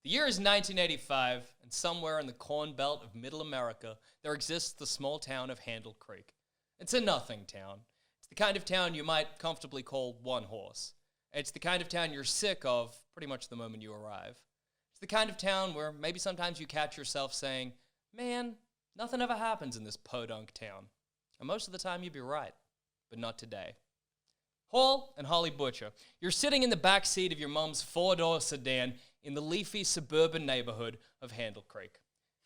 The year is 1985, and somewhere in the corn belt of middle America, there exists the small town of Handel Creek. It's a nothing town. It's the kind of town you might comfortably call one horse. It's the kind of town you're sick of pretty much the moment you arrive. It's the kind of town where maybe sometimes you catch yourself saying, man, nothing ever happens in this podunk town. And most of the time you'd be right, but not today. Hall and Holly Butcher, you're sitting in the back seat of your mom's four-door sedan in the leafy suburban neighborhood of Handel Creek.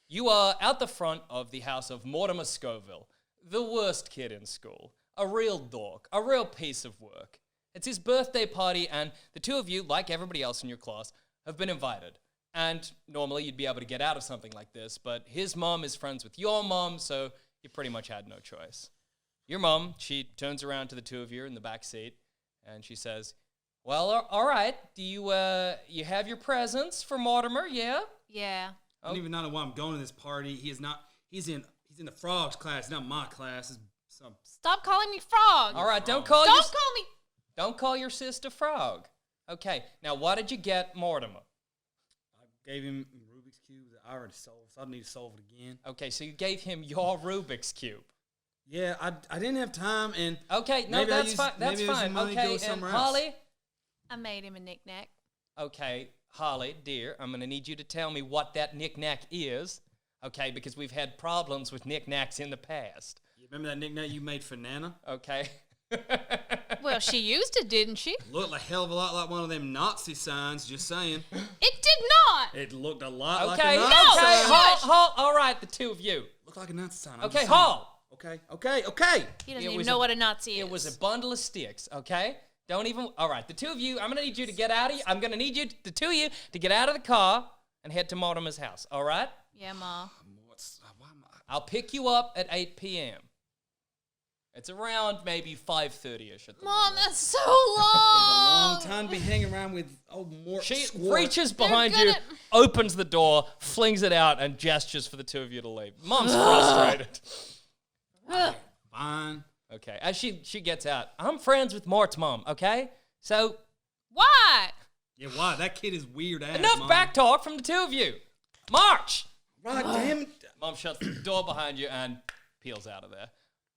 You are out the front of the house of Mort Scoville, the worst kid in school, a real dork, a real piece of work. It's his birthday party, and the two of you, like everybody else in your class, have been invited. And normally you'd be able to get out of something like this, but his mom is friends with your mom, so you pretty much had no choice. Your mom, she turns around to the two of you in the back seat, and she says, well, all right, do you have your presents for Mortimer, yeah? Yeah. I don't even know why I'm going to this party. He's in the frogs class, not my class. Stop calling me Frog. All right, don't call your sister Frog. Okay, now what did you get Mortimer? I gave him Rubik's Cube that I already solved, so I need to solve it again. Okay, so you gave him your Rubik's Cube. Yeah, I didn't have time, and okay, no, that's fine. That's fine. Okay, and Holly, I made him a knick-knack. Okay, Holly, dear, I'm going to need you to tell me what that knick-knack is, okay, because we've had problems with knick-knacks in the past. You remember that knick-knack you made for Nana? Okay. Well, she used it, didn't she? Looked a hell of a lot like one of them Nazi signs, just saying. It did not! It looked a lot like a Nazi sign. Okay, Hall, all right, the two of you. Looked like a Nazi sign. Okay, Hall. Okay. He doesn't even know what a Nazi is. It was a bundle of sticks, okay? Don't even... All right, the two of you, I'm going to need you to get out of... I'm going to need you, the two of you, to get out of the car and head to Mortimer's house, all right? Yeah, Ma. I'll pick you up at 8 p.m. It's around maybe 5:30ish at the Mom, moment. that's so long! It's a long time to be hanging around with old Mort She Scoville. reaches behind you, opens the door, flings it out, and gestures for the two of you to leave. Mom's frustrated. Fine. Okay, as she gets out, I'm friends with Mort's mom, okay? So... Why? Yeah, why? That kid is weird ass, enough Mom. back talk from the two of you. March! Right, damn it. Mom shuts the door behind you and peels out of there.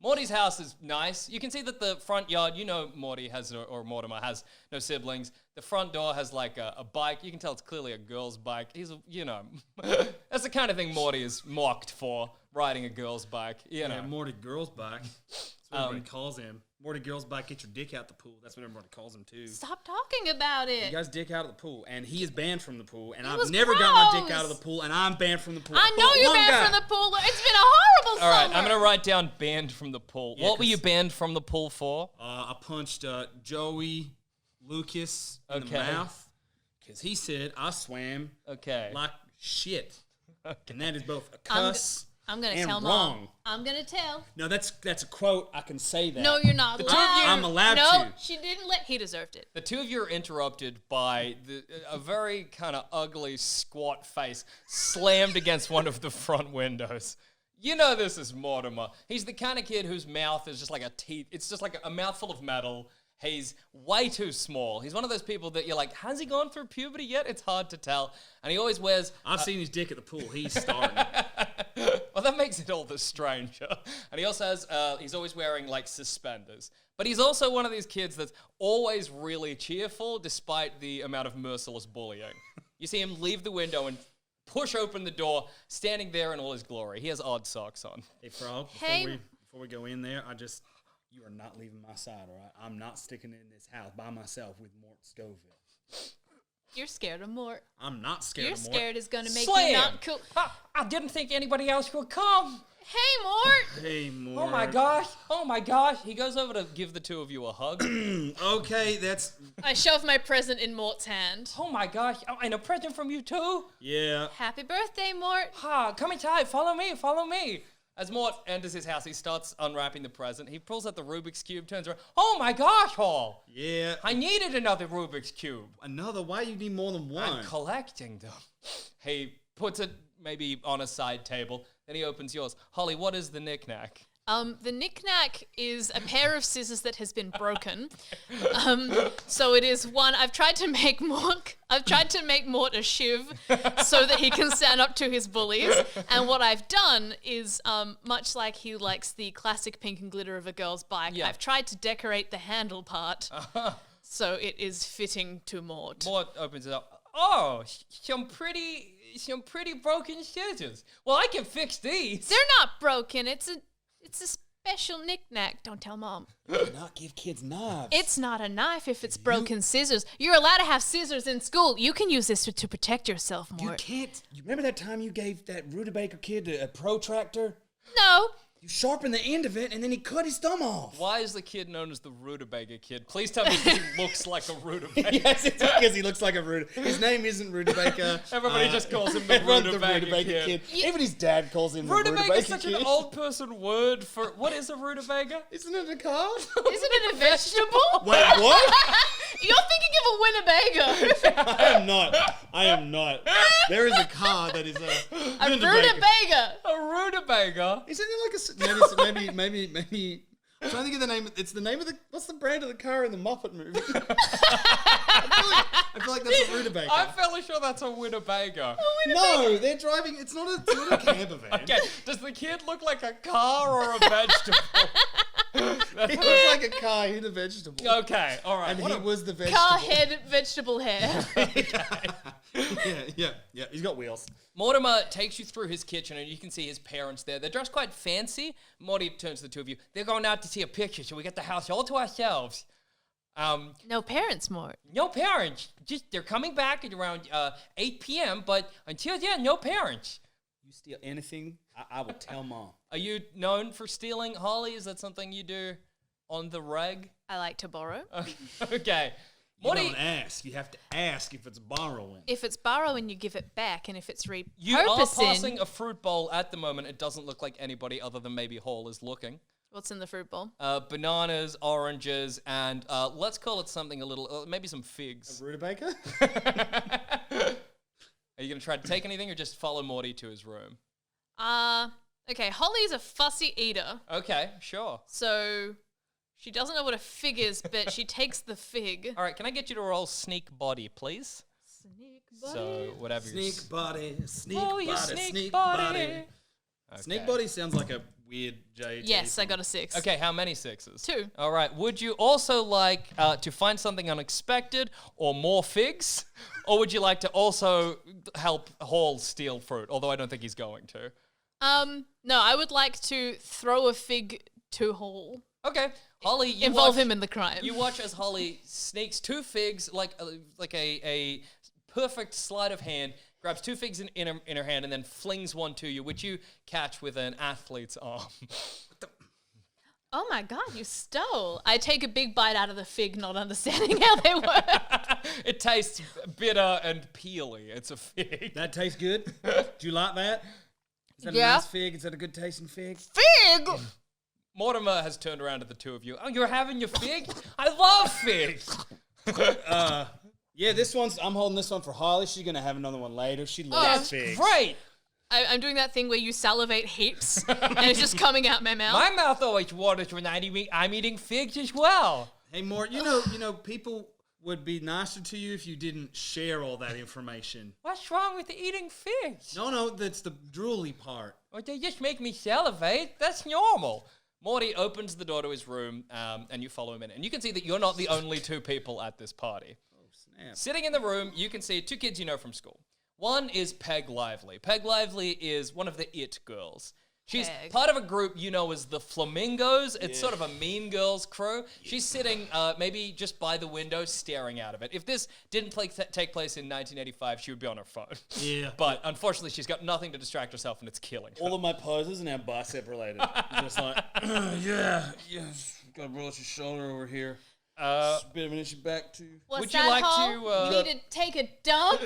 Morty's house is nice. You can see that the front yard, you know Morty has, or Mortimer has no siblings. The front door has like a bike. You can tell it's clearly a girl's bike. That's the kind of thing Morty is mocked for, riding a girl's bike, you know. Yeah, Morty girl's bike. That's what everybody calls him. Morty girl's bike, get your dick out the pool. That's what everybody calls him too. Stop talking about it. You guys dick out of the pool, and he is banned from the pool, and It I've was never got my dick gross. out of the pool, and I'm banned from the pool. I know you're banned from the pool. It's been a horrible summer. All right, I'm going to write down banned from the pool. Yeah, what were you banned from the pool for? I punched Joey Lucas in the mouth because he said I swam like shit. Okay. And that is both a cuss I'm going to and tell wrong. Mom. I'm going to tell. No, that's a quote. I can say that. No, you're not allowed. I'm allowed no, to. she didn't let. He deserved it. The two of you are interrupted by a very kind of ugly, squat face slammed against one of the front windows. You know this is Mortimer. He's the kind of kid whose mouth is just like a teeth. It's just like a mouthful of metal. He's way too small. He's one of those people that you're like, has he gone through puberty yet? It's hard to tell. And he always wears... I've seen his dick at the pool. He's starting. Well, that makes it all the stranger. And he also has, he's always wearing like suspenders. But he's also one of these kids that's always really cheerful despite the amount of merciless bullying. You see him leave the window and push open the door, standing there in all his glory. He has odd socks on. Hey, Frog, Hey. before we go in there, you are not leaving my side, all right? I'm not sticking in this house by myself with Mort Scoville. You're scared of Mort. I'm not scared You're of Mort. scared is going to make Slam! you not cool. I didn't think anybody else would come. Hey, Mort. Hey, Mort. Oh my gosh. He goes over to give the two of you a hug. Okay, that's... I shoved my present in Mort's hand. Oh my gosh. Oh, and a present from you too? Yeah. Happy birthday, Mort. Come inside. Follow me. As Mort enters his house, he starts unwrapping the present. He pulls out the Rubik's Cube, turns around. Oh my gosh, Hall. Yeah. I needed another Rubik's Cube. Another? Why you need more than one? I'm collecting them. He puts it maybe on a side table. Then he opens yours. Holly, what is the knick-knack? The knick-knack is a pair of scissors that has been broken. So it is one. I've tried to make Mort a shiv so that he can stand up to his bullies. And what I've done is, much like he likes the classic pink and glitter of a girl's bike, I've tried to decorate the handle part so it is fitting to Mort. Mort opens it up. Oh, some pretty broken scissors. Well, I can fix these. They're not broken. It's a special knick-knack. Don't tell Mom. Do not give kids knives. It's not a knife if it's broken scissors. You're allowed to have scissors in school. You can use this to protect yourself, Mort. You can't. You remember that time you gave that Rutabaga kid a protractor? No. You sharpened the end of it, and then he cut his thumb off. Why is the kid known as the Rutabaga Kid? Please tell me he looks like a Rutabaga. Yes, it's because he looks like a Rutabaga. His name isn't Rutabaga. Everybody just calls him the Rutabaga Kid. Even his dad calls him the Rutabaga Rutabaga is such Kid. an old person word for... What is a Rutabaga? Isn't it a car? Isn't it a vegetable? Wait, what? You're thinking of a Winnebago. I am not. There is a car that is a Rutabaga. A Rutabaga? Isn't it like a... Maybe... I'm trying to think of the name. It's the name of the... What's the brand of the car in the Muppet movie? I feel like that's a Rutabaga. I'm fairly sure that's a Winnebago. No, they're driving... It's not a camper van. Okay, does the kid look like a car or a vegetable? He looks like a car in a vegetable. Okay, all right. And he was the vegetable. Car head, vegetable hair. Yeah. He's got wheels. Mortimer takes you through his kitchen and you can see his parents there. They're dressed quite fancy. Morty turns to the two of you. They're going out to see a picture, so we get the house all to ourselves. No parents, Mort. No parents. Just they're coming back at around 8 p.m., but until then, no parents. You steal anything, I will tell Mom. Are you known for stealing, Holly? Is that something you do on the reg? I like to borrow. Okay. You don't ask. You have to ask if it's borrowing. If it's borrowing, you give it back, and if it's repurposing... You are passing a fruit bowl at the moment. It doesn't look like anybody other than maybe Hall is looking. What's in the fruit bowl? Bananas, oranges, and let's call it something a little... maybe some figs. A Rutabaga? Are you going to try to take anything or just follow Morty to his room? Okay, Holly's a fussy eater. Okay, sure. So... She doesn't know what a fig is, but she takes the fig. All right, can I get you to roll sneak body, please? Sneak body. So, whatever Sneak body, sneak body. body. Okay. Snake body sounds like a weird J. Yes, I got a 6. Okay, how many 6s? 2. All right, would you also like to find something unexpected or more figs? Or would you like to also help Hall steal fruit, although I don't think he's going to? No, I would like to throw a fig to Hall. Okay, Holly, you involve watch, him in the crime. You watch as Holly sneaks 2 figs like a perfect sleight of hand, grabs 2 figs in her hand, and then flings one to you, which you catch with an athlete's arm. Oh my god, you stole. I take a big bite out of the fig, not understanding how they work. It tastes bitter and peely. It's a fig. That tastes good? Do you like that? Is that a nice fig? Is that a good tasting fig? Fig! Mortimer has turned around to the two of you. Oh, you're having your fig? I love figs. Yeah, I'm holding this one for Holly. She's going to have another one later. She loves figs. Great. I'm doing that thing where you salivate heaps and it's just coming out my mouth. My mouth always waters when I'm eating figs as well. Hey, Mort, you know, people would be nicer to you if you didn't share all that information. What's wrong with eating figs? No, that's the drooly part. Well, they just make me salivate. That's normal. Morty opens the door to his room, and you follow him in. And you can see that you're not the only 2 people at this party. Oh, snap. Sitting in the room, you can see 2 kids you know from school. One is Peg Lively. Peg Lively is one of the it girls. She's part of a group you know as the Flamingos. It's sort of a Mean Girls crew. She's sitting maybe just by the window staring out of it. If this didn't take place in 1985, she would be on her phone. Yeah. But unfortunately, she's got nothing to distract herself, and it's killing her. All of my poses are now bicep related. Just like, gotta roll out your shoulder over here. A bit of an issue back to. What's would you that, like Hall? to? You need to take a dump?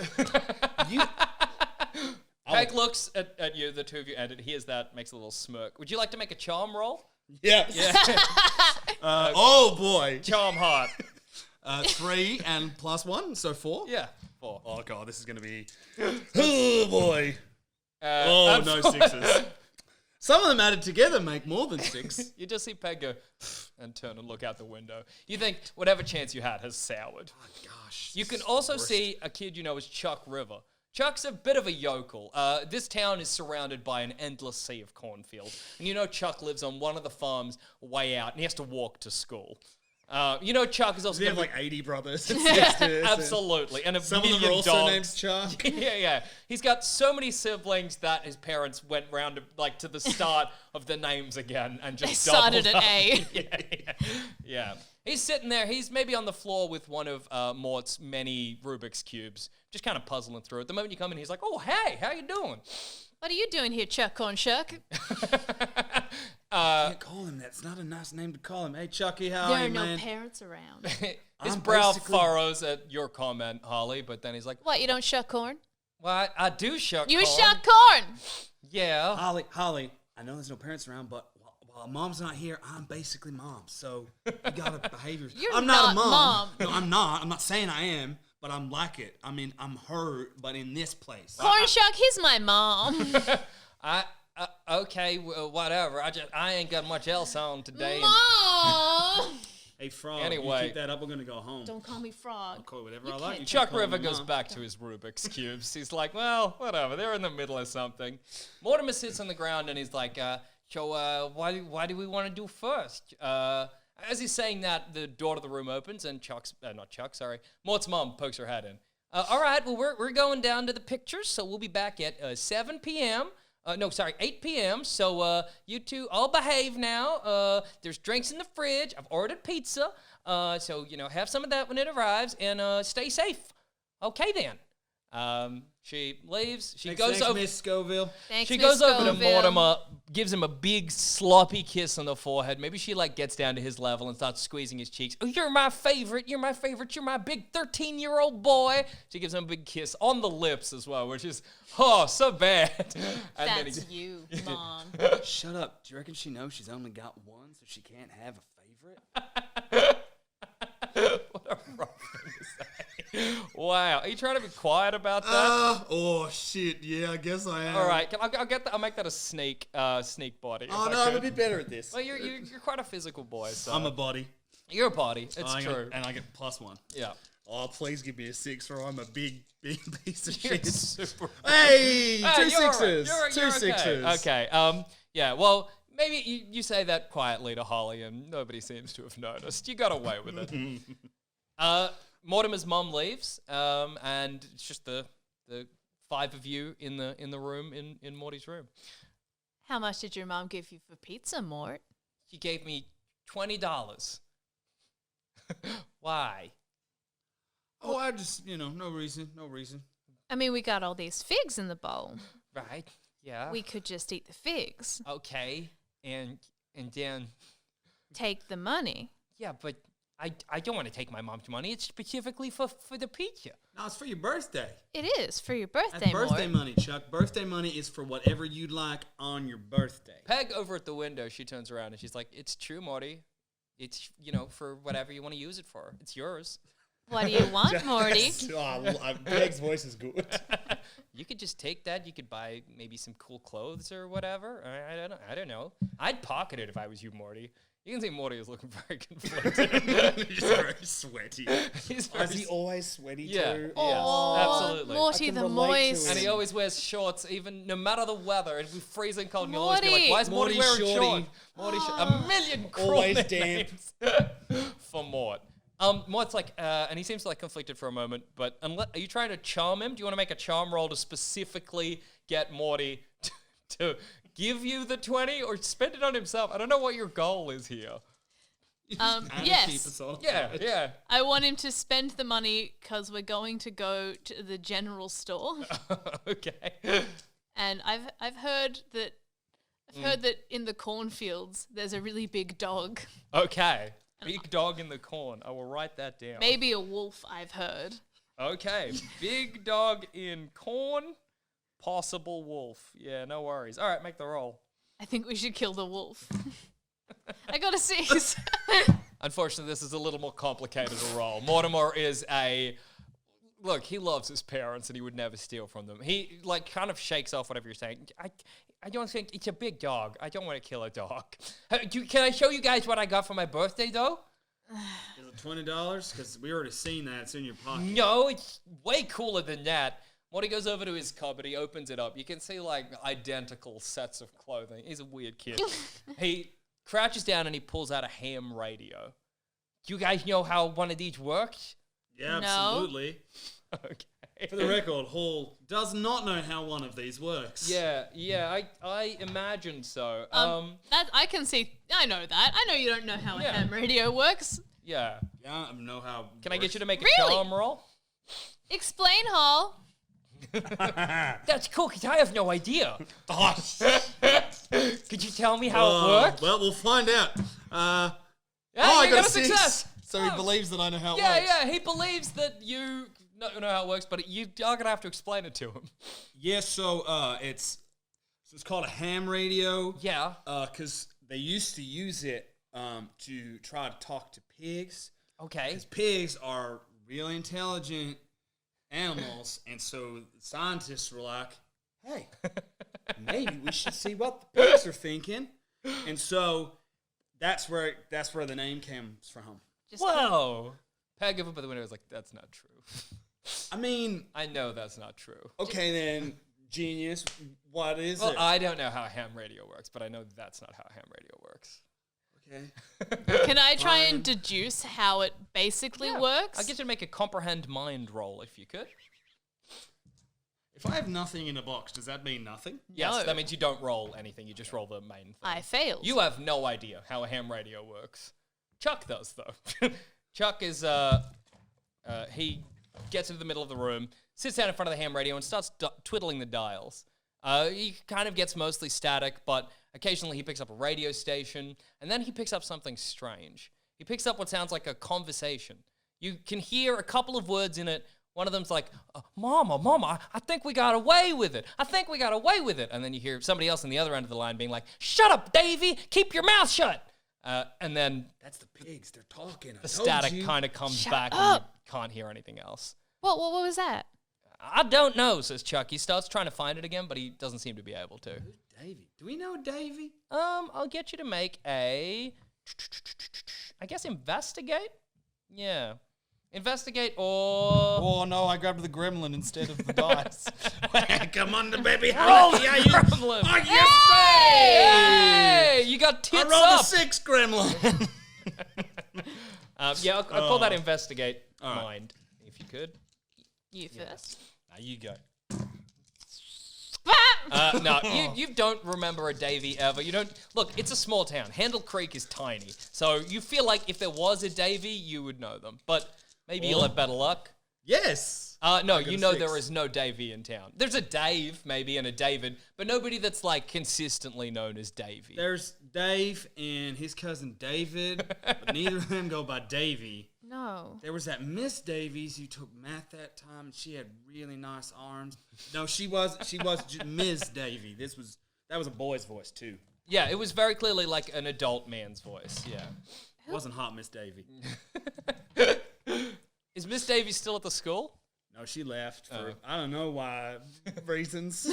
Peg looks at you, the 2 of you, and it hears that, makes a little smirk. Would you like to make a charm roll? Yeah. Oh boy. Charm heart. 3 and plus 1, so 4? Yeah, 4. Oh god, this is gonna be. Oh boy. No 6s. Some of them added together make more than 6. You just see Peg go and turn and look out the window. You think whatever chance you had has soured. Oh, gosh. You can also see a kid you know as Chuck River. Chuck's a bit of a yokel. This town is surrounded by an endless sea of cornfield. And you know Chuck lives on one of the farms way out, and he has to walk to school. You know Chuck is also... Does he have like 80 brothers and sisters? Absolutely. And some of them are also dogs. named Chuck. Yeah. He's got so many siblings that his parents went round to the start of the names again and just They started at A. Yeah. He's sitting there. He's maybe on the floor with one of Mort's many Rubik's Cubes, just kind of puzzling through it. The moment you come in, he's like, oh, hey, how you doing? What are you doing here, Chuck Cornshuck? Can't call him that. It's not a nice name to call him. Hey, Chucky, how are you, man? There are no parents around. His brow furrows at your comment, Holly, but then he's like, What, you don't shuck corn? well, I do shuck You corn. shuck corn! Yeah. Holly, I know there's no parents around, but while mom's not here, I'm basically mom. So you gotta behave yourself. I'm not a mom. No, I'm not. I'm not saying I am, but I'm like it. I mean, I'm her, but in this place. Cornshuck, he's my mom. Okay, whatever. I ain't got much else on today. Mom! Hey, Frog, Anyway. you keep that up, we're gonna go home. Don't call me Frog. I'll call you whatever I like. You Chuck can't call River me goes Mom. back to his Rubik's Cubes. He's like, well, whatever. They're in the middle of something. Mortimer sits on the ground and he's like, so why do we want to do first? As he's saying that, the door to the room opens and Mort's mom pokes her head in. All right, well, we're going down to the pictures, so we'll be back at 7 p.m. 8 p.m. So you two all behave now. There's drinks in the fridge. I've ordered pizza. So, have some of that when it arrives and stay safe. Okay, then. She leaves. She goes over. Miss Scoville. Thanks, She Miss goes over to Scoville. Mortimer, gives him a big sloppy kiss on the forehead. Maybe she gets down to his level and starts squeezing his cheeks. Oh, you're my favorite. You're my favorite. You're my big 13-year-old boy. She gives him a big kiss on the lips as well, which is so bad. And then That's you, Mom. Shut up. Do you reckon she knows she's only got one, so she can't have a favorite? What a rough thing to say. Wow. Are you trying to be quiet about that? Oh shit. Yeah, I guess I am. All right. I'll make that a sneak body. Oh if no, I I'm a could. bit better at this. Well, you're quite a physical boy. So I'm a body. You're a body. It's true. And I get +1. Yeah. Oh, please give me a 6, or I'm a big piece of You're shit. super. Hey, Ah, two you're all right. sixes. You're Two okay. sixes. Okay. Yeah. Well, maybe you say that quietly to Holly, and nobody seems to have noticed. You got away with it. Mortimer's mom leaves, and it's just the 5 of you in the room in Morty's room. How much did your mom give you for pizza, Mort? She gave me $20. Why? Oh, I just, no reason. I mean, we got all these figs in the bowl. Right. Yeah. We could just eat the figs. Okay. And then. Take the money. Yeah, but I don't want to take my mom's money. It's specifically for the pizza. No, it's for your birthday. It is for your birthday, That's birthday Mort. money, Chuck. Birthday money is for whatever you'd like on your birthday. Peg over at the window, she turns around and she's like, it's true, Morty. It's, for whatever you want to use it for. It's yours. What do you want, Morty? Peg's voice is good. You could just take that. You could buy maybe some cool clothes or whatever. I don't know. I'd pocket it if I was you, Morty. You can see Morty is looking very conflicted. He's very sweaty. Is he always sweaty Yeah. too? Oh, absolutely. Morty I can the relate to moist. it. And he always wears shorts, even no matter the weather. It'd be freezing cold, and you'll always be like, Morty. "Why is Morty Morty wearing shorty. shorts?" A million cruel Always nicknames for Mort. Mort's like, and he seems conflicted for a moment. But are you trying to charm him? Do you want to make a charm roll to specifically get Morty to give you the 20 or spend it on himself? I don't know what your goal is here. Yes. Yeah. I want him to spend the money because we're going to go to the general store. Okay. And I've heard that in the cornfields there's a really big dog. Okay. Big dog in the corn. I will write that down. Maybe a wolf, I've heard. Okay. Big dog in corn. Possible wolf. Yeah, no worries. All right, make the roll. I think we should kill the wolf. I got a 6. Unfortunately, this is a little more complicated a roll. Mortimer is a Look, he loves his parents and he would never steal from them. He, like, kind of shakes off whatever you're saying. I don't think it's a big dog. I don't want to kill a dog. Can I show you guys what I got for my birthday, though? Is it $20? Because we already seen that. It's in your pocket. No, it's way cooler than that. Morty goes over to his cupboard. He opens it up. You can see, like, identical sets of clothing. He's a weird kid. He crouches down and he pulls out a ham radio. Do you guys know how one of these works? Yeah, No. absolutely. Okay. For the record, Hall does not know how one of these works. Yeah, I imagine so. That I can see. I know that. I know you don't know how a ham radio works. Yeah. Yeah, I don't know how. Can I get you to make a Really? charm roll? Explain, Hall. That's cool, because I have no idea. Could you tell me how it works? Well, we'll find out. Yeah, I you got got a a success. So he believes that I know how it Yeah, works. yeah, he believes that you know how it works, but you are going to have to explain it to him. Yeah, so it's called a ham radio. Yeah. Because they used to use it to try to talk to pigs. Okay. Because pigs are really intelligent animals, and so scientists were like, hey, maybe we should see what the pigs are thinking. And so that's where the name comes from. Whoa. Peg over by the window was like, that's not true. I mean, I know that's not true. okay then, genius, what is Well, it? I don't know how ham radio works, but I know that's not how ham radio works. Okay. Can I try Fine. and deduce how it basically works? I'll get you to make a comprehend mind roll if you could. If I have nothing in a box, does that mean nothing? Yes, No. that means you don't roll anything, you just roll the main thing. I failed. You have no idea how a ham radio works. Chuck does, though. Chuck is, he gets into the middle of the room, sits down in front of the ham radio, and starts twiddling the dials. He kind of gets mostly static, but occasionally he picks up a radio station, and then he picks up something strange. He picks up what sounds like a conversation. You can hear a couple of words in it. One of them's like, Mama, I think we got away with it. I think we got away with it. And then you hear somebody else on the other end of the line being like, shut up, Davey, keep your mouth shut. And then That's the pigs. They're talking. the static kind of comes back and you can't hear anything else. What was that? I don't know, says Chuck. He starts trying to find it again, but he doesn't seem to be able to. Who's Davey? Do we know Davey? I'll get you to make a, I guess, investigate? Yeah. Investigate or... Oh no, I grabbed the gremlin instead of the dice. Come on, the baby. Roll the yeah, gremlin. Oh, yes, Hey, you got I tits rolled up. a 6 gremlin. Yeah, I'll call that investigate All right. mind, if you could. You first. Now you go. No, you don't remember a Davy ever. You don't... Look, it's a small town. Handel Creek is tiny. So you feel like if there was a Davy, you would know them. But maybe you'll have better luck. Yes. No, got you a know 6. there is no Davy in town. There's a Dave, maybe, and a David, but nobody that's, like, consistently known as Davy. There's Dave and his cousin David, but neither of them go by Davy. No. There was that Miss Davies who took math that time, and she had really nice arms. No, she was Ms. Davy. That was a boy's voice too. Yeah, it was very clearly like an adult man's voice, yeah. It wasn't hot Miss Davy. Is Miss Davy still at the school? No, she left for I don't know why reasons.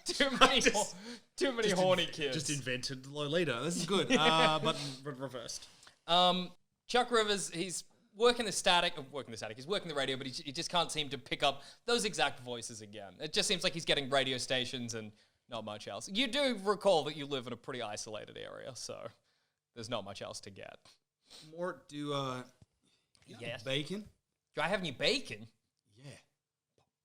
Too many horny kids. Just invented Lolita. This is good, but reversed. Chuck Rivers, he's working the static. He's working the radio, but he just can't seem to pick up those exact voices again. It just seems like he's getting radio stations and not much else. You do recall that you live in a pretty isolated area, so there's not much else to get. Mort, do you have Yes. bacon? Do I have any bacon? Yeah.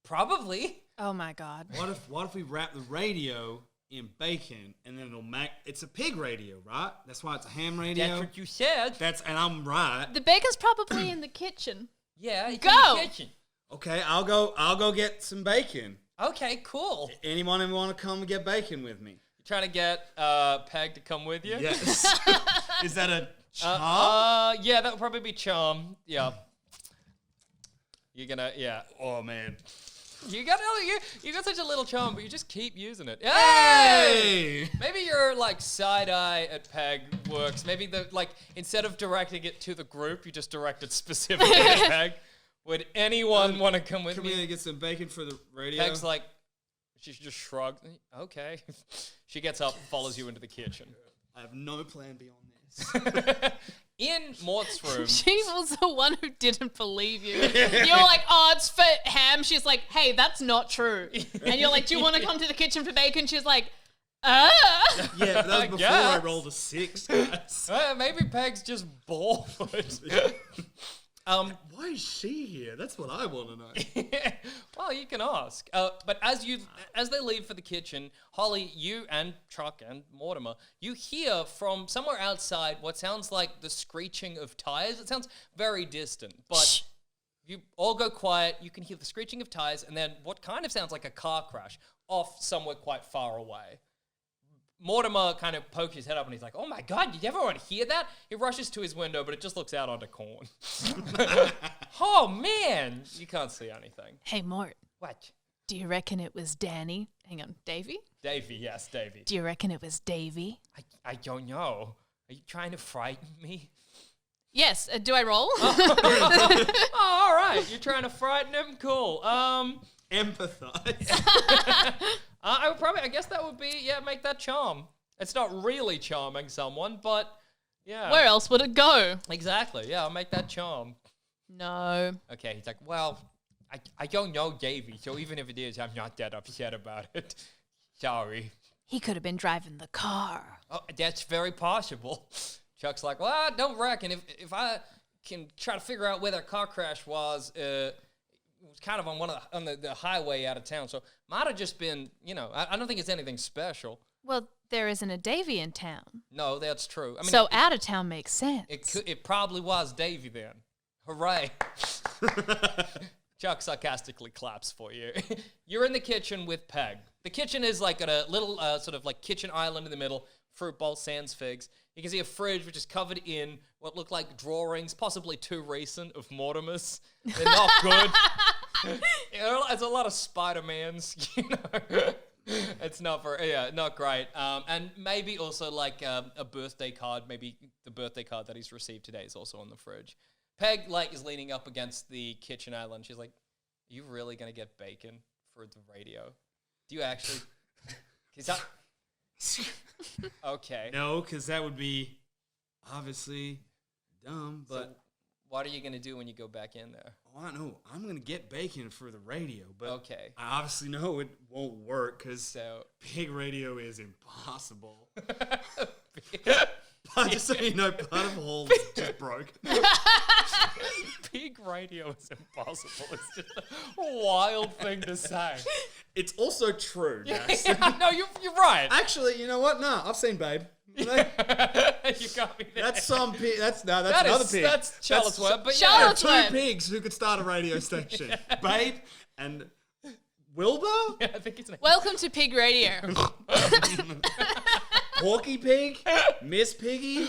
Probably. Oh my God. What if we wrap the radio in bacon and then it'll it's a pig radio, right? That's why it's a ham radio. That's what you said. And I'm right. The bacon's probably in the kitchen. Yeah, it's Go. in the kitchen. Okay, I'll go get some bacon. Okay, cool. Anyone want to come and get bacon with me? You trying to get Peg to come with you? Yes. Is that a charm? Yeah, that would probably be charm. Yeah. You're gonna, yeah. Oh man. You got such a little charm, but you just keep using it. Hey! Maybe your like side eye at Peg works. Maybe instead of directing it to the group, you just direct it specifically at Peg. Would anyone want to come with Come me? in and get some bacon for the radio. Peg's like, she just shrugged. Okay. She gets up, follows you into the kitchen. I have no plan beyond this. In Mort's room. She was the one who didn't believe you. You're like, oh, it's for ham. She's like, hey, that's not true. And you're like, do you want to come to the kitchen for bacon? She's like, Yeah, but that was before I guess. rolled a 6, guys. Maybe Peg's just bored. Why is she here? That's what I want to know. Well, you can ask. But as they leave for the kitchen, Holly, you and Chuck and Mortimer, you hear from somewhere outside what sounds like the screeching of tires. It sounds very distant, but you all go quiet. You can hear the screeching of tires, and then what kind of sounds like a car crash off somewhere quite far away. Mortimer kind of pokes his head up and he's like, oh my God, did everyone hear that? He rushes to his window, but it just looks out onto corn. Oh man, you can't see anything. hey, Mort, What? do you reckon it was Danny? Hang on, Davy? Davy, yes, Davy. Do you reckon it was Davy? I don't know. Are you trying to frighten me? Yes, do I roll? Oh, all right. You're trying to frighten him? Cool. Empathize. I guess that would be, make that charm. It's not really charming someone, but yeah. Where else would it go? Exactly. Yeah, I'll make that charm. No. Okay, he's like, well, I don't know Davy, so even if it is, I'm not that upset about it. Sorry. He could have been driving the car. Oh, that's very possible. Chuck's like, well, I don't reckon. If I can try to figure out where that car crash was, it was kind of on the highway out of town. So might have just been, I don't think it's anything special. Well, there isn't a Davy in town. No, that's true. I mean, So out of town makes sense. it probably was Davy then. Hooray. Chuck sarcastically claps for you. You're in the kitchen with Peg. The kitchen is like at a little sort of like kitchen island in the middle, fruit bowl, sans figs. You can see a fridge which is covered in what look like drawings, possibly too recent, of Mortimer's. They're not good. There's a lot of Spider-Mans, It's not not great. And maybe also like a birthday card. Maybe the birthday card that he's received today is also on the fridge. Peg is leaning up against the kitchen island. She's like, "Are you really gonna get bacon for the radio? Do you actually?" Okay. No, because that would be obviously dumb, but... So what are you going to do when you go back in there? Oh, I know. I'm going to get bacon for the radio, but Okay. I obviously know it won't work because So, pig radio is impossible. But just so you know, part of the hole just broke. pig radio is impossible. It's just a wild thing to say. It's also true, Jax. No, you're right. Actually, you know what? No, I've seen Babe. You got me there. That's some pig. That's another pig. That's Charlotte's Web, but There are Charlotte's two Web. pigs who could start a radio station. Babe and Wilbur? yeah, I think it's an Welcome to Pig Radio. Porky Pig? Miss Piggy?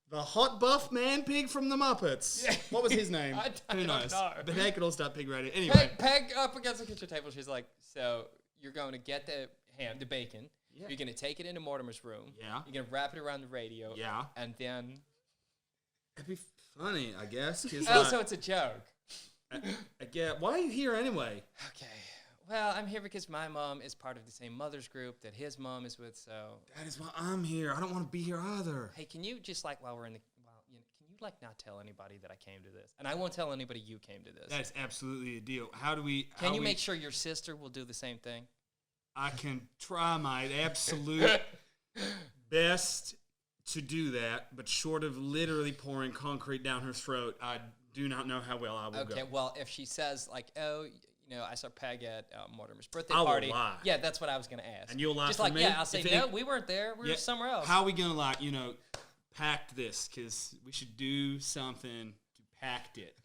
The hot buff man pig from the Muppets. What was his name? I Who don't knows? know. But they could all start pig radio. Anyway. Peg up against the kitchen table. She's like, so you're going to get the bacon. Yeah. You're going to take it into Mortimer's room. Yeah. You're going to wrap it around the radio. Yeah. And then... It'd be funny, I guess. 'Cause, Oh, so it's a joke. why are you here anyway? Okay. Well, I'm here because my mom is part of the same mother's group that his mom is with, so... That is why I'm here. I don't want to be here either. Hey, can you just, while we're in the... can you, not tell anybody that I came to this? And I won't tell anybody you came to this. That's absolutely a deal. How do we... Can you make sure your sister will do the same thing? I can try my absolute best to do that, but short of literally pouring concrete down her throat, I do not know how well I will go. Okay, well, if she says, oh... I saw Peg at Mortimer's birthday I will party. lie. Yeah, that's what I was going to ask. And you'll lie Just for me? yeah, I'll say, If no, it- we weren't there. We were somewhere else. How are we going to, pact this? Because we should do something to pact it.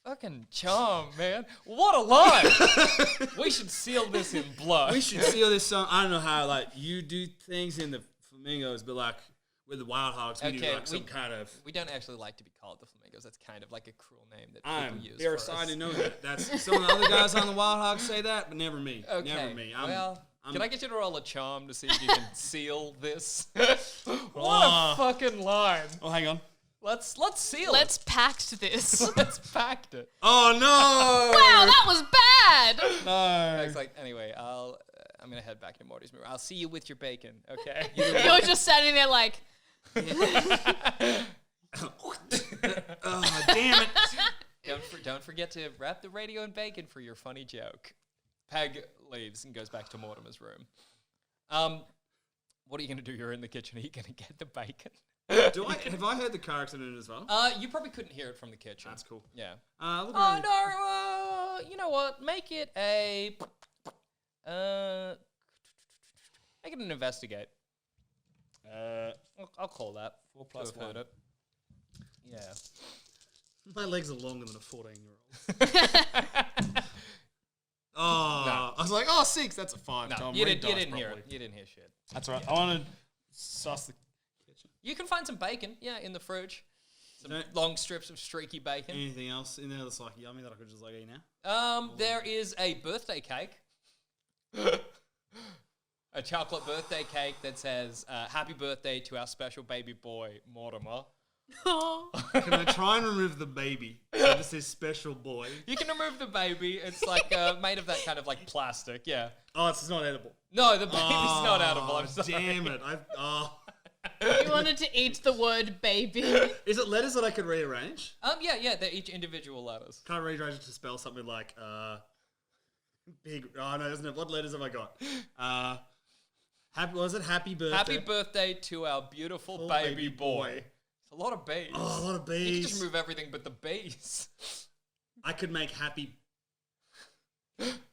Fucking charm, man. What a line. We should seal this in blood. We should seal this song. I don't know how, you do things in the Flamingos, but, with the Wild Hogs, we do, some kind of... We don't actually like to be called the Flamingos. That's kind of like a cruel name that I'm people use very for sorry us. to know that. That's some of the other guys on the Wild Hogs say that, but never me. Okay. Never me. Can I get you to roll a charm to see if you can seal this? What a fucking line. Oh, hang on. Let's seal Let's pact this. it. Let's pact it. Oh no! Wow, that was bad. No. It's like, anyway, I'm gonna head back to Morty's room. I'll see you with your bacon, okay? You're just standing there like, Oh, damn it! Don't forget to wrap the radio in bacon for your funny joke. Peg leaves and goes back to Mortimer's room. What are you gonna do? You're in the kitchen. Are you gonna get the bacon? Have I heard the car accident as well? You probably couldn't hear it from the kitchen. That's cool. Yeah. Look Oh around. no! You know what? Make it an investigate. I'll call that 4 plus to have heard 1. it. Yeah. My legs are longer than a 14-year-old. Oh, No. I was like, oh, 6. That's a 5. No, Tom. you Read didn't dice hear properly. it. You didn't hear shit. That's right. I want to suss the kitchen. You can find some bacon, yeah, in the fridge. Some No. long strips of streaky bacon. Anything else in there that's like yummy that I could just like eat now? There is a birthday cake. A chocolate birthday cake that says, happy birthday to our special baby boy, Mortimer. Can I try and remove the baby? So it just says special boy. You can remove the baby. It's like made of that kind of like plastic, yeah. Oh, it's not edible. No, the baby's not edible. I'm sorry. Damn it. you wanted to eat the word baby. Is it letters that I could rearrange? Yeah, they're each individual letters. Can I rearrange it to spell something like, big, oh no, isn't it? What letters have I got? Was it happy birthday? Happy birthday to our beautiful Oh, baby baby boy. boy. It's a lot of bees. Oh, a lot of You can bees. just remove everything but the bees. I could make happy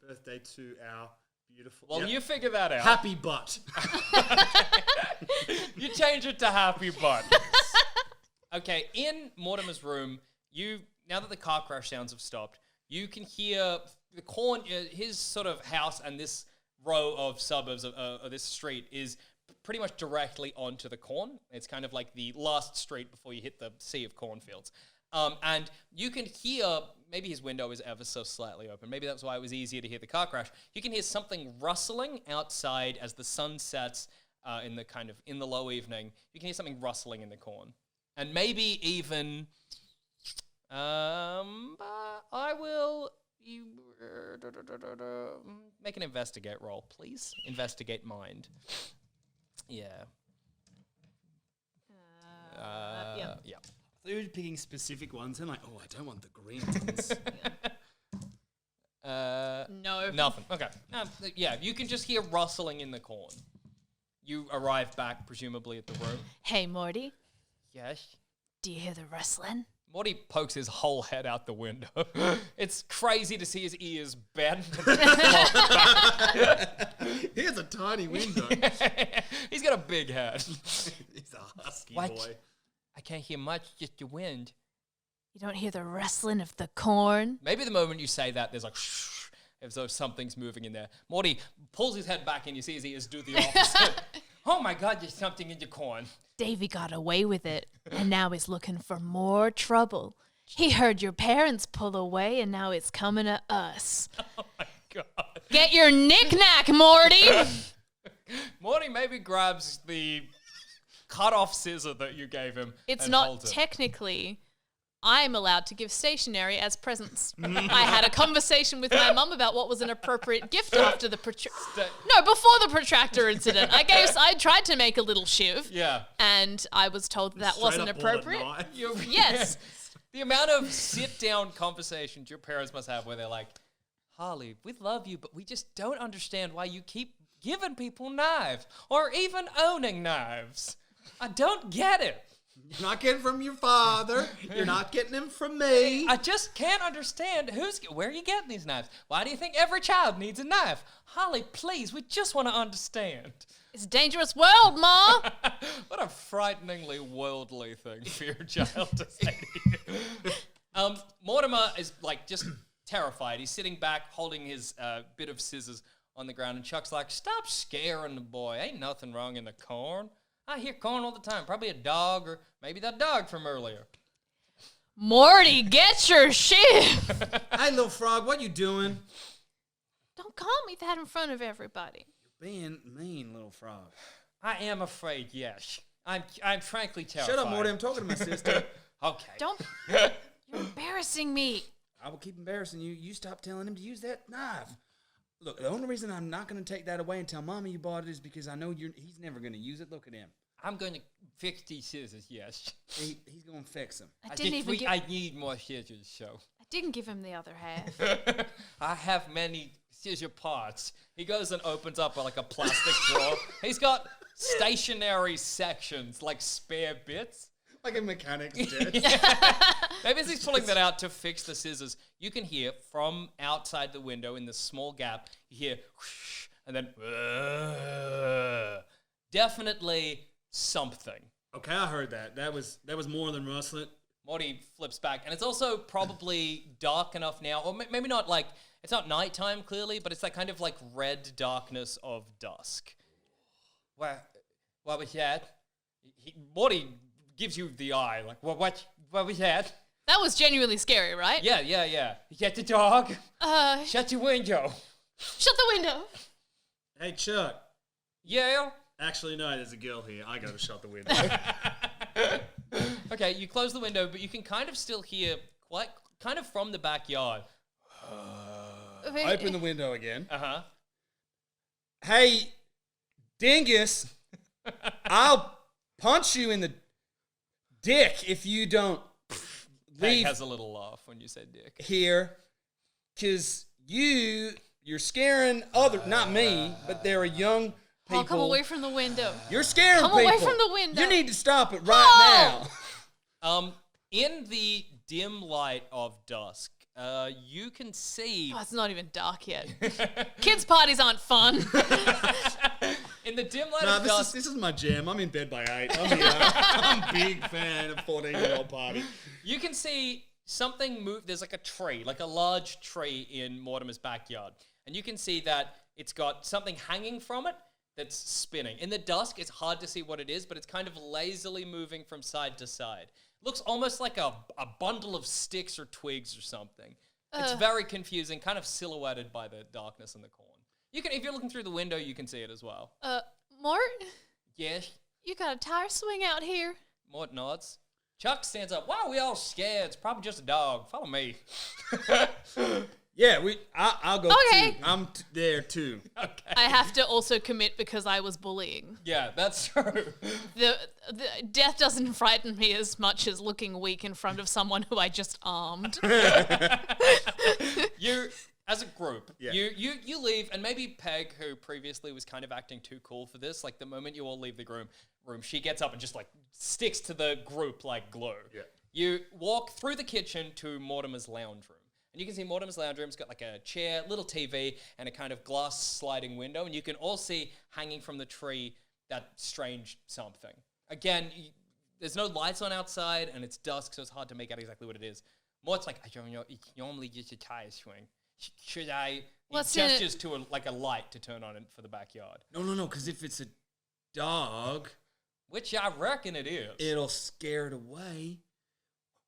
birthday to our beautiful. Well, Yep. you figure that out. Happy butt. You change it to happy butt. Okay, in Mortimer's room, now that the car crash sounds have stopped, you can hear the corn. His sort of house and this row of suburbs of this street is pretty much directly onto the corn. It's kind of like the last street before you hit the sea of cornfields. And you can hear, maybe his window is ever so slightly open. Maybe that's why it was easier to hear the car crash. You can hear something rustling outside as the sun sets in the low evening. You can hear something rustling in the corn. And maybe even, I will make an investigate roll, please. Investigate mind. Yeah. Yeah. Yeah. They were picking specific ones and like, oh, I don't want the green ones. No. Nothing. Okay. Yeah, you can just hear rustling in the corn. You arrive back, presumably, at the room. Hey, Morty, Yes. do you hear the rustling? Morty pokes his whole head out the window. It's crazy to see his ears bent. Here's a tiny window. He's got a big head. He's a husky What? boy. I can't hear much, just the wind. You don't hear the rustling of the corn? Maybe the moment you say that, there's like as though something's moving in there. Morty pulls his head back and you see his ears do the opposite. Oh my God, there's something in your corn. Davy got away with it, and now he's looking for more trouble. He heard your parents pull away, and now it's coming to us. Oh my God. Get your knick-knack, Morty! Morty maybe grabs the cut-off scissor that you gave him. It's and not holds it. technically... I'm allowed to give stationery as presents. I had a conversation with my mum about what was an appropriate gift after the before the protractor incident. I tried to make a little shiv. Yeah. And I was told that Straight wasn't up bought a appropriate. knife. Yes. The amount of sit-down conversations your parents must have where they're like, Harley, we love you, but we just don't understand why you keep giving people knives or even owning knives. I don't get it. You're not getting from your father. You're not getting them from me. I just can't understand where are you getting these knives? Why do you think every child needs a knife? Holly, please, we just want to understand. It's a dangerous world, Ma. What a frighteningly worldly thing for your child to say to you. Mortimer is like just terrified. He's sitting back holding his bit of scissors on the ground and Chuck's like, stop scaring the boy. Ain't nothing wrong in the corn. I hear corn all the time. Probably a dog or maybe that dog from earlier. Morty, get your shit. Hey, little frog, what you doing? Don't call me that in front of everybody. Being mean, little frog. I am afraid, yes. I'm frankly terrified. Shut up, Morty. I'm talking to my sister. Okay. Don't. You're embarrassing me. I will keep embarrassing you. You stop telling him to use that knife. Look, the only reason I'm not going to take that away and tell Mommy you bought it is because I know he's never going to use it. Look at him. I'm going to fix these scissors, yes. He's going to fix them. I need more scissors, so. I didn't give him the other half. I have many scissor parts. He goes and opens up like a plastic drawer. He's got stationary sections, like spare bits. Like a mechanic's desk. Maybe as he's pulling that out to fix the scissors, you can hear from outside the window in the small gap, you hear whoosh, and then definitely something. Okay, I heard that. That was more than rustling. Morty flips back, and it's also probably dark enough now, or maybe not like, it's not nighttime clearly, but it's that kind of like red darkness of dusk. What was that? Morty gives you the eye, like, what was that? That was genuinely scary, right? Yeah. You get the dog? Uh, Shut your window. Shut the window. Hey, Chuck. Yeah? Actually, no, there's a girl here. I got to shut the window. Okay, you close the window, but you can kind of still hear, kind of from the backyard. I open the window again. Uh-huh. Hey, dingus, I'll punch you in the dick if you don't Peg leave has a little laugh when you said dick. here, because you're scaring not me, but there are young people. Oh, come away from the window. You're scaring Come people. away from the window. You need to stop it right now. In the dim light of dusk, you can see... Oh, it's not even dark yet. Kids' parties aren't fun. In the dim light Nah, of dusk... this is my jam. I'm in bed by 8. I'm a big fan of 14-year-old party. You can see something move. There's like a tree, like a large tree in Mortimer's backyard. And you can see that it's got something hanging from it that's spinning. In the dusk, it's hard to see what it is, but it's kind of lazily moving from side to side. Looks almost like a bundle of sticks or twigs or something. It's very confusing, kind of silhouetted by the darkness in the corn. You can, if you're looking through the window, you can see it as well. Mort? Yes? You got a tire swing out here? Mort nods. Chuck stands up. Why are we all scared? It's probably just a dog. Follow me. Yeah, I'll go Okay. too. I'm there too. Okay. I have to also commit because I was bullying. Yeah, that's true. The death doesn't frighten me as much as looking weak in front of someone who I just armed. You, as a group, Yeah. you leave, and maybe Peg, who previously was kind of acting too cool for this, like the moment you all leave the room, she gets up and just like sticks to the group like glue. Yeah. You walk through the kitchen to Mortimer's lounge room. And you can see Mortimer's lounge room's got like a chair, little TV, and a kind of glass sliding window. And you can all see hanging from the tree that strange something. Again, there's no lights on outside, and it's dusk, so it's hard to make out exactly what it is. Mort's like, I don't know, it's normally just a tire swing. Should I... What's he gestures to a light to turn on it for the backyard. No, because if it's a dog, Which I reckon it is. it'll scare it away.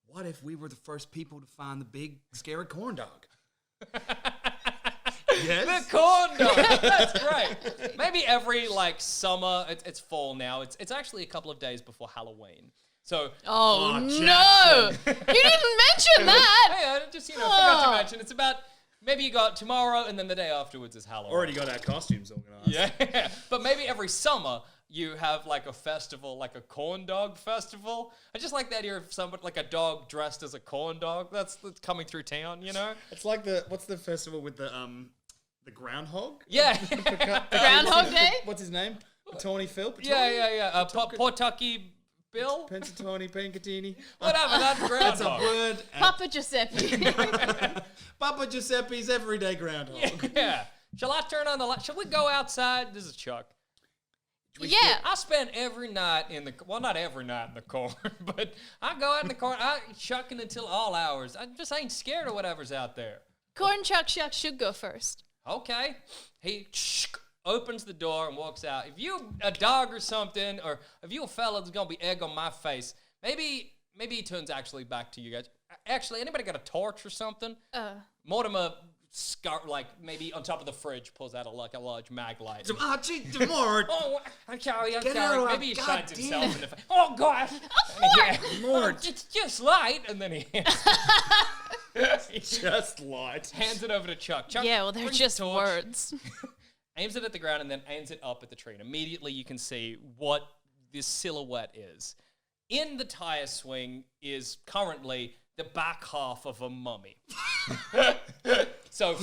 What if we were the first people to find the big, scary corn dog? Yes? The corn dog. That's great. Maybe every summer, it's fall now. It's actually a couple of days before Halloween. So Oh, no! Jackson. You didn't mention that! hey, I just forgot to mention it's about maybe you got tomorrow and then the day afterwards is Halloween. Already got our costumes organized. Yeah, but maybe every summer you have like a festival, like a corn dog festival. I just like the idea of somebody like a dog dressed as a corn dog. That's coming through town, you know? It's like what's the festival with the groundhog? Yeah. Groundhog Day? What's his name? Tony Phil? Yeah. Pawtucky Bill? Pensatoni, Pancatini. Whatever, that's That's a groundhog. word. Papa Giuseppe. Papa Giuseppe's everyday groundhog. Yeah. Shall I turn on the light? Shall we go outside? This is Chuck. Yeah. I spend every night not every night in the corn, but I go out in the corn, I chucking until all hours. I just ain't scared of whatever's out there. Corn Chuck Shuck should go first. Okay. He opens the door and walks out. If you a dog or something, or if you a fella that's gonna be egg on my face, maybe he turns actually back to you guys. Actually, anybody got a torch or something? Mortimer like maybe on top of the fridge, pulls out a large mag light. Gee, Mort. Oh, I'm sorry. Get out of Maybe he God shines damn himself in the face. Oh, gosh. Mort. It's just light. And then he Just light. hands it over to Chuck. Chuck Yeah, well, they're brings just the torch, words. aims it at the ground, and then aims it up at the tree. And immediately you can see what this silhouette is. In the tire swing is currently the back half of a mummy. So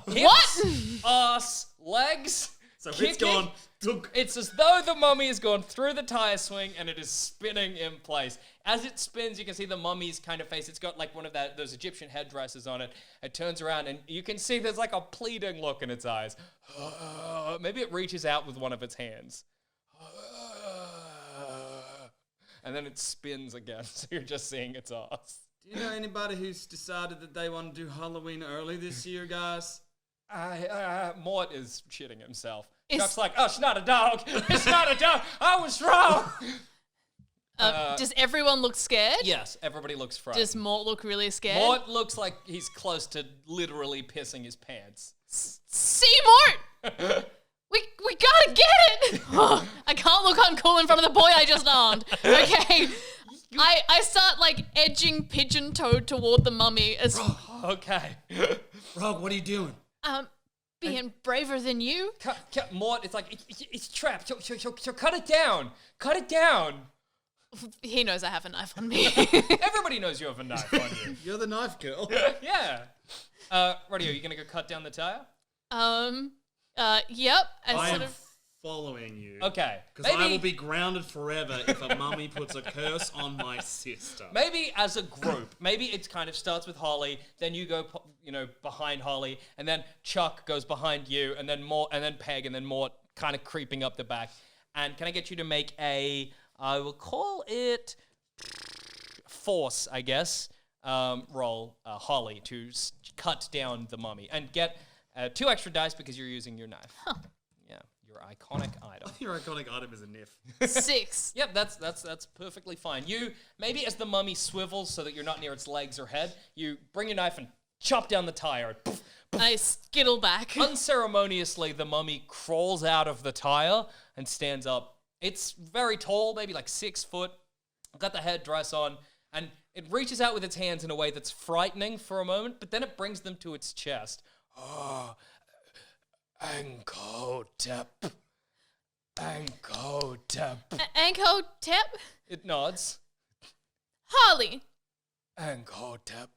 hips, ass, legs. So it's kicking. gone. It's as though the mummy has gone through the tire swing and it is spinning in place. As it spins, you can see the mummy's kind of face. It's got like one of those Egyptian headdresses on it. It turns around and you can see there's like a pleading look in its eyes. Maybe it reaches out with one of its hands. And then it spins again, so you're just seeing its ass. Do you know anybody who's decided that they want to do Halloween early this year, guys? Mort is shitting himself. Chuck's like, oh, it's not a dog. It's not a dog. I was wrong. Does everyone look scared? Yes, everybody looks frightened. Does Mort look really scared? Mort looks like he's close to literally pissing his pants. See, Mort! We gotta get it! I can't look uncool in front of the boy I just armed. Okay. I start like edging pigeon-toed toward the mummy as Okay. Rogue, what are you doing? being braver than you. Mort, it's like, it's trapped. So cut it down. Cut it down. He knows I have a knife on me. Everybody knows you have a knife on you. You're the knife girl. Yeah. Radio, you gonna go cut down the tire? Yep. I am following you. Okay. Because I will be grounded forever if a mummy puts a curse on my sister. Maybe as a group. Maybe it kind of starts with Holly, then you go, behind Holly, and then Chuck goes behind you, and then Mort, and then Peg, and then Mort kind of creeping up the back. And can I get you to make I will call it force, I guess, roll, Holly, to cut down the mummy. And get 2 extra dice because you're using your knife. Huh. Yeah, your iconic item. Your iconic item is a knife. 6. Yep, that's perfectly fine. You, maybe as the mummy swivels so that you're not near its legs or head, you bring your knife and chop down the tire. Poof, poof. I skittle back. Unceremoniously, the mummy crawls out of the tire and stands up. It's very tall, maybe like 6 foot, got the headdress on, and it reaches out with its hands in a way that's frightening for a moment, but then it brings them to its chest. Oh, Ankotep. Ankotep. Ankotep? It nods. Holly. Ankotep.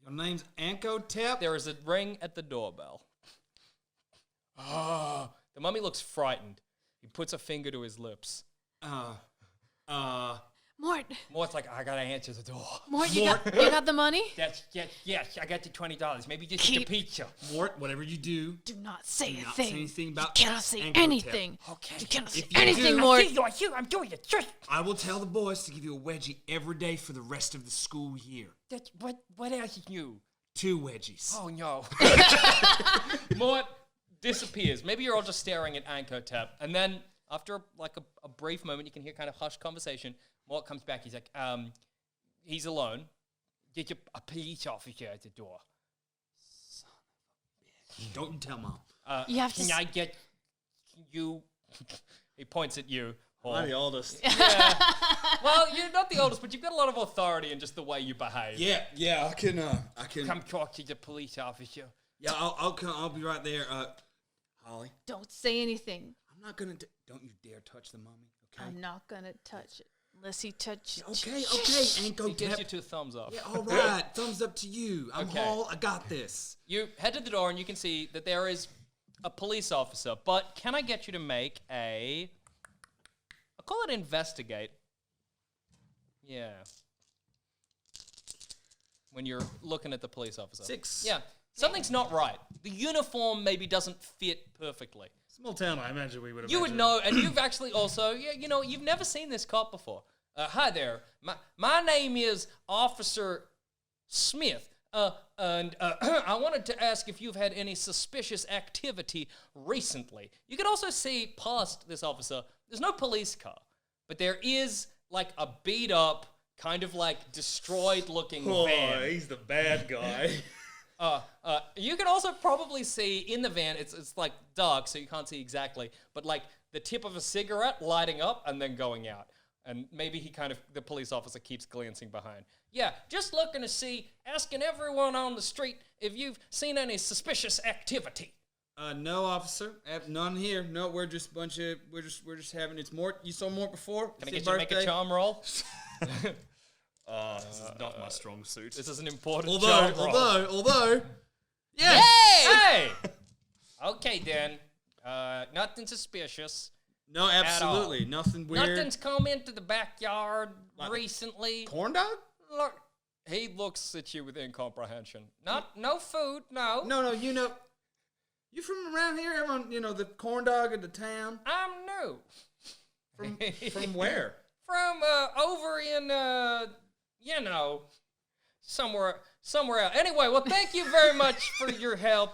Your name's Ankotep? There is a ring at the doorbell. Oh, the mummy looks frightened. He puts a finger to his lips. Mort. Mort's like, I gotta answer the door. Mort, you got the money? Yes, I got the $20. Maybe just Keep- eat a pizza. Mort, whatever you do, Do not say a not thing. say anything about You cannot say Ankotep. anything. Okay. You cannot say If you anything, do- Mort. I'm doing it. Just I will tell the boys to give you a wedgie every day for the rest of the school year. that's what else is new? 2 wedgies. Oh no. Mort disappears. Maybe you're all just staring at Ankotep, and then after like a brief moment, you can hear kind of hushed conversation. Mort comes back. He's like, he's alone. Get you a police officer at the door. Don't you tell Mom. You have to Can I get you? He points at you. I'm the oldest. Yeah. Well, you're not the oldest, but you've got a lot of authority in just the way you behave. Yeah, I can. Come talk to the police officer. Yeah, I'll come. I'll be right there. Holly, Don't say anything. I'm not gonna. Don't you dare touch the mummy. Okay. I'm not gonna touch it unless he touches. Okay, He gives you Ankotep. 2 thumbs up. Yeah, all right. Thumbs up to you. I'm Okay. Hall. I got this. You head to the door and you can see that there is a police officer. But can I get you to make I'll call it investigate. Yeah. When you're looking at the police officer. 6. Yeah. Something's not right. The uniform maybe doesn't fit perfectly. Small town, I imagine we would have. You would know, and you've actually also, you've never seen this cop before. Hi there. My name is Officer Smith. And I wanted to ask if you've had any suspicious activity recently. You can also see past this officer, there's no police car, but there is like a beat up, kind of like destroyed looking van. he's the bad guy. You can also probably see in the van, it's like dark, so you can't see exactly, but like the tip of a cigarette lighting up and then going out. And maybe the police officer keeps glancing behind. Yeah, just looking to see, asking everyone on the street if you've seen any suspicious activity. No, officer. None here. No, we're just we're just having, it's Mort. You saw Mort before? Can I get you to make a charm roll? This is not my strong suit. This is an important charm roll. Although, yes! Hey! Okay, then. Nothing suspicious. No, absolutely. Nothing weird. Nothing's come into the backyard recently. Corn dog? Look, he looks at you with incomprehension. No food, no. No, you from around here? Everyone, the corn dog of the town? I'm new. From where? From over in, somewhere else. Anyway, well, thank you very much for your help.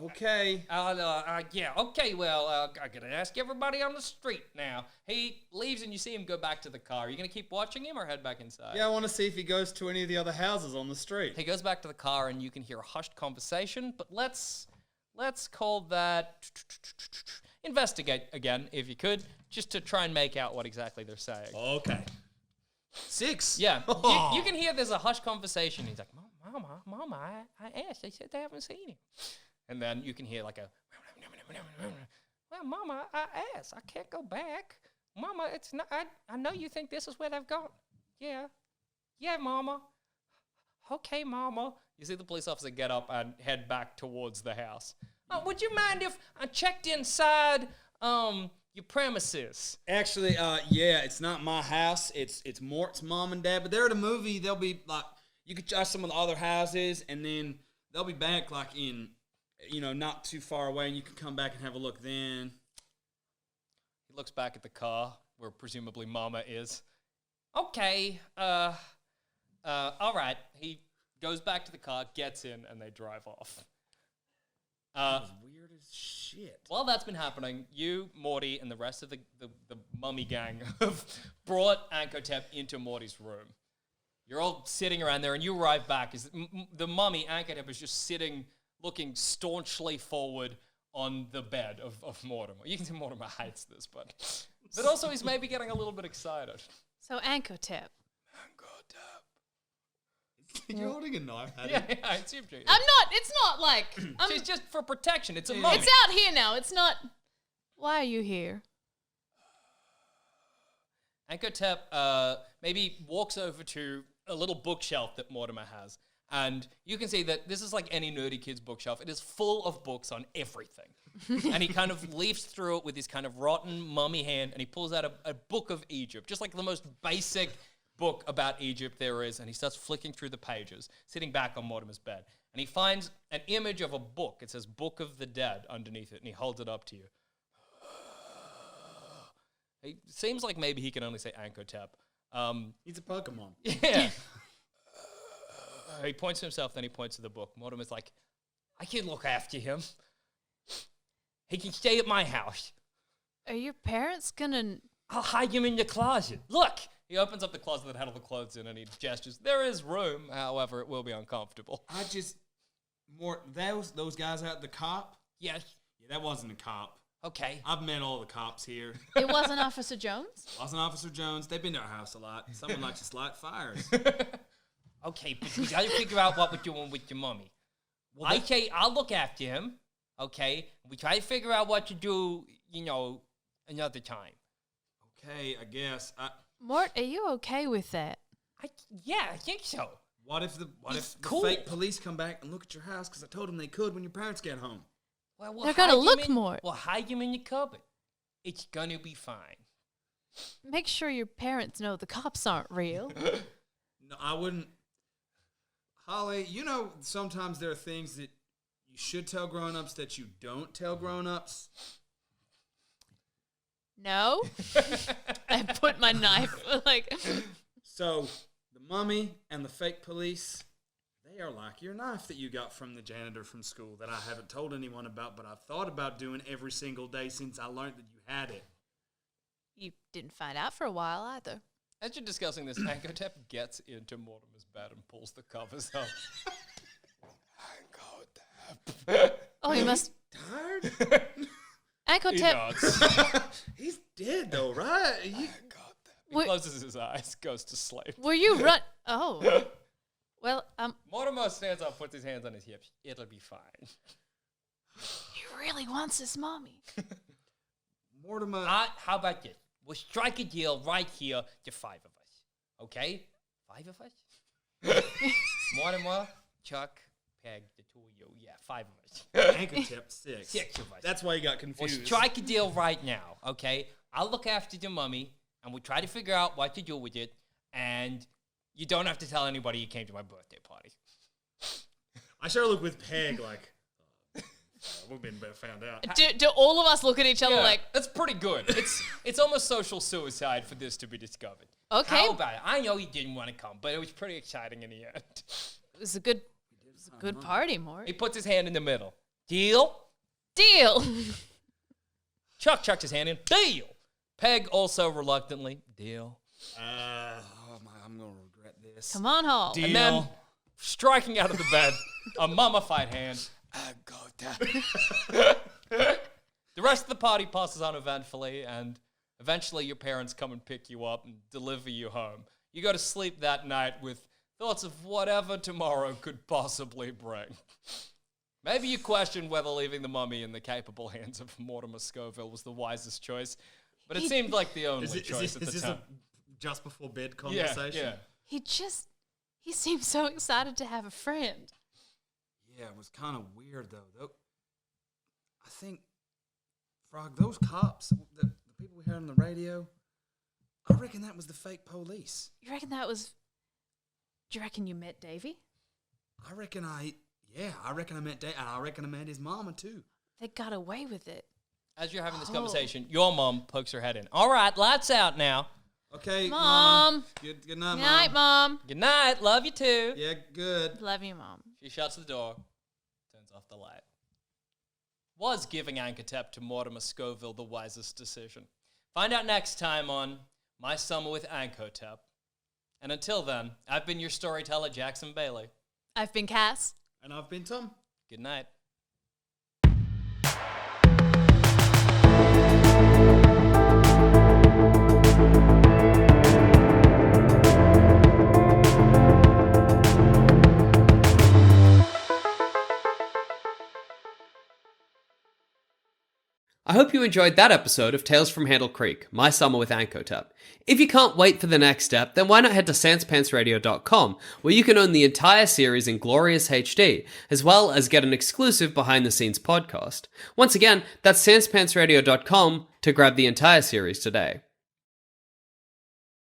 Okay. Okay, well, I gotta ask everybody on the street now. He leaves and you see him go back to the car. Are you gonna keep watching him or head back inside? Yeah, I want to see if he goes to any of the other houses on the street. He goes back to the car and you can hear a hushed conversation, but let's call that investigate again, if you could, just to try and make out what exactly they're saying. Okay. 6. Yeah, you can hear there's a hushed conversation. He's like, Mama, I asked. They said they haven't seen him. And then you can hear like a, well, Mama, I asked. I can't go back. Mama, it's not, I know you think this is where they've gone. Yeah, Mama. Okay, Mama. You see the police officer get up and head back towards the house. Would you mind if I checked inside your premises? Actually, yeah, it's not my house. It's Mort's mom and dad. But they're at a movie. They'll be like, you could try some of the other houses, and then they'll be back like in, not too far away, and you can come back and have a look then. He looks back at the car where presumably Mama is. Okay, all right. He goes back to the car, gets in, and they drive off. That was weird as shit. While that's been happening, you, Morty, and the rest of the mummy gang have brought Ankotep into Morty's room. You're all sitting around there, and you arrive back. The mummy, Ankotep, is just sitting, looking staunchly forward on the bed of Mortimer. You can see Mortimer hates this, but also he's maybe getting a little bit excited. So Ankotep. You're holding a knife at him. Yeah, I assumed you. I'm not. It's not like. She's just for protection. It's a mummy. It's out here now. It's not. Why are you here? Ankotep maybe walks over to a little bookshelf that Mortimer has. And you can see that this is like any nerdy kid's bookshelf. It is full of books on everything. And he kind of leafs through it with his kind of rotten mummy hand, and he pulls out a book of Egypt, just like the most basic book about Egypt there is, and he starts flicking through the pages, sitting back on Mortimer's bed. And he finds an image of a book. It says Book of the Dead underneath it, and he holds it up to you. It seems like maybe he can only say Ankotep. He's a Pokemon. Yeah. He points to himself, then he points to the book. Mortimer's like, I can look after him. He can stay at my house. Are your parents gonna... I'll hide him in your closet. Look! He opens up the closet that had all the clothes in, and he gestures. There is room, however, it will be uncomfortable. Those guys out, the cop? Yes. Yeah, that wasn't a cop. Okay. I've met all the cops here. It wasn't Officer Jones? It wasn't Officer Jones. They've been to our house a lot. Someone likes to light fires. Okay, but we gotta figure out what we're doing with your mummy. Well, I'll look after him, okay? We try to figure out what to do, another time. Okay, I guess. Mort, are you okay with that? Yeah, I think so. What if the cool. fake police come back and look at your house? Because I told them they could when your parents get home. Well, They're gonna look, Mort. We'll hide him in your cupboard. It's gonna be fine. Make sure your parents know the cops aren't real. No, I wouldn't. Holly, sometimes there are things that you should tell grown-ups that you don't tell grown-ups. No. I put my knife, So, the mummy and the fake police, they are like your knife that you got from the janitor from school that I haven't told anyone about, but I've thought about doing every single day since I learned that you had it. You didn't find out for a while either. As you're discussing this, Ankotep gets into Mortimer's bed and pulls the covers up. Oh, he must. Tired? Ankle He tap. nods. He's dead though, right? He Were, closes his eyes, goes to sleep. were you run? Oh. Well, Mortimer stands up, puts his hands on his hips. It'll be fine. he really wants his mommy. Mortimer. How about this? We'll strike a deal right here to 5 of us. Okay? 5 of us? Mortimer, Chuck, Peg, the 2 of you. Yeah, 5 of us. Anchor tip 6. 6 of us. That's why you got We'll confused. strike a deal right now, okay? I'll look after the mummy, and we'll try to figure out what to do with it, and you don't have to tell anybody you came to my birthday party. I sure look with Peg like. We've been found out. Do all of us look at each other like, that's pretty good. It's almost social suicide for this to be discovered. okay, How about it? I know he didn't want to come, but it was pretty exciting in the end. it was a good party, Mort. He puts his hand in the middle. Deal? Deal. Chuck chucks his hand in. Deal. Peg also reluctantly. Deal. I'm gonna regret this. Come on, Hall. Deal. And then, striking out of the bed, a mummified hand. I got that. The rest of the party passes on eventfully, and eventually your parents come and pick you up and deliver you home. You go to sleep that night with thoughts of whatever tomorrow could possibly bring. Maybe you question whether leaving the mummy in the capable hands of Mortimer Scoville was the wisest choice, but it seemed like the only choice at the this time. a just before bed Yeah, conversation? yeah. He seemed so excited to have a friend. Yeah, it was kind of weird though. I think, Frog, those cops, the people we heard on the radio, I reckon that was the fake police. You reckon that was? Do you reckon you met Davy? I reckon I met Dave, and I reckon I met his mama too. They got away with it. As you're having this conversation, your mom pokes her head in. All right, lights out now. Okay, Mom. Good night, Good Mom. night, Mom. Good night. Love you too. Yeah, good. Love you, Mom. She shuts the door, turns off the light. Was giving Ankatep to Mortimer Scoville the wisest decision? Find out next time on My Summer with Ankotep. And until then, I've been your storyteller, Jackson Bailey. I've been Cass. And I've been Tom. Good night. I hope you enjoyed that episode of Tales from Handel Creek, My Summer with Ankotep. If you can't wait for the next step, then why not head to sanspantsradio.com, where you can own the entire series in glorious HD, as well as get an exclusive behind-the-scenes podcast. Once again, that's sanspantsradio.com to grab the entire series today.